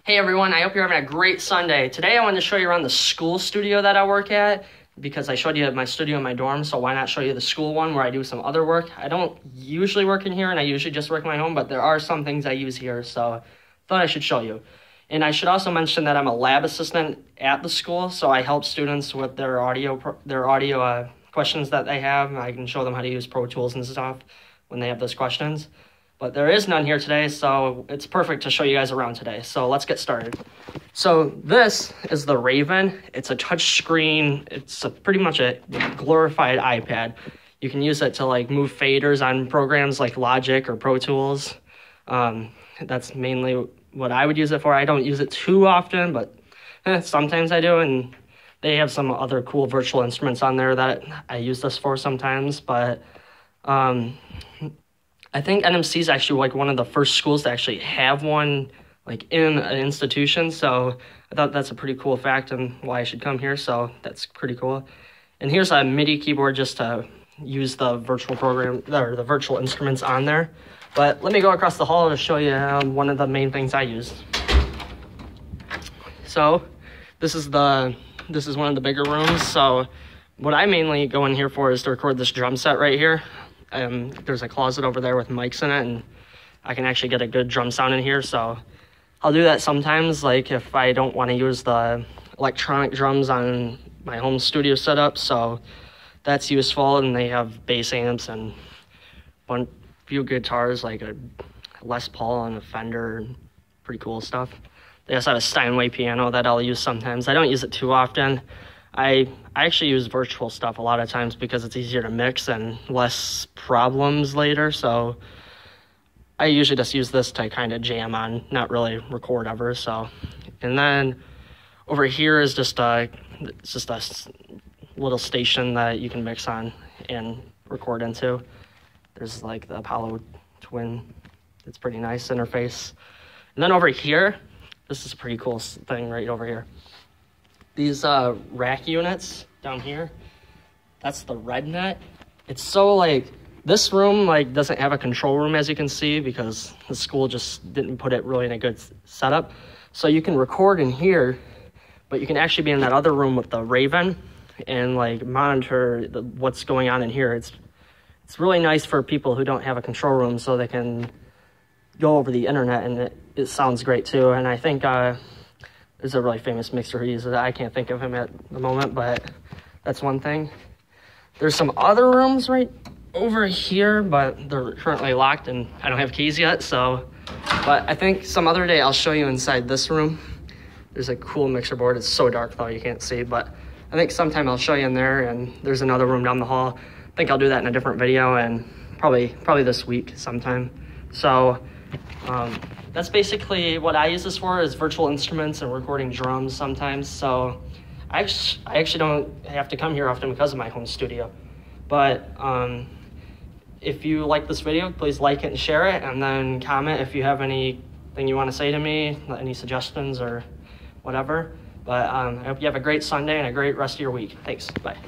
Hey everyone, I hope you're having a great Sunday. Today I wanted to show you around the school studio that I work at because I showed you my studio in my dorm, so why not show you the school one where I do some other work. I don't usually work in here and I usually just work in my home, but there are some things I use here, so thought I should show you. And I should also mention that I'm a lab assistant at the school, so I help students with their audio questions that they have. I can show them how to use Pro Tools and stuff when they have those questions. But there is none here today, so it's perfect to show you guys around today. So let's get started. So this is the Raven. It's a touch screen. It's pretty much a glorified iPad. You can use it to like move faders on programs like Logic or Pro Tools. That's mainly what I would use it for. I don't use it too often, but sometimes I do. And they have some other cool virtual instruments on there that I use this for sometimes. But I think NMC is actually like one of the first schools to actually have one like in an institution. So I thought that's a pretty cool fact and why I should come here. So that's pretty cool. And here's a MIDI keyboard just to use the virtual program or the virtual instruments on there. But let me go across the hall to show you one of the main things I use. So this is one of the bigger rooms. So what I mainly go in here for is to record this drum set right here. There's a closet over there with mics in it, and I can actually get a good drum sound in here, so I'll do that sometimes, like if I don't want to use the electronic drums on my home studio setup, so that's useful. And they have bass amps and a few guitars, like a Les Paul and a Fender, and pretty cool stuff. They also have a Steinway piano that I'll use sometimes. I don't use it too often. I actually use virtual stuff a lot of times because it's easier to mix and less problems later. So I usually just use this to kind of jam on, not really record ever. So, and then over here is just a little station that you can mix on and record into. There's like the Apollo Twin. It's pretty nice interface. And then over here, this is a pretty cool thing right over here. These rack units down here, that's the RedNet. It's so like, this room like doesn't have a control room, as you can see, because the school just didn't put it really in a good setup. So you can record in here, but you can actually be in that other room with the Raven and like monitor what's going on in here. It's really nice for people who don't have a control room, so they can go over the internet, and it sounds great too. And I think there's a really famous mixer who uses it. I can't think of him at the moment, but that's one thing. There's some other rooms right over here, but they're currently locked and I don't have keys yet. So, but I think some other day I'll show you inside this room. There's a cool mixer board. It's so dark though, you can't see, but I think sometime I'll show you in there. And there's another room down the hall. I think I'll do that in a different video, and probably this week sometime. So, that's basically what I use this for, is virtual instruments and recording drums sometimes. So I actually don't have to come here often because of my home studio. But if you like this video, please like it and share it, and then comment if you have anything you want to say to me, any suggestions or whatever. But I hope you have a great Sunday and a great rest of your week. Thanks. Bye.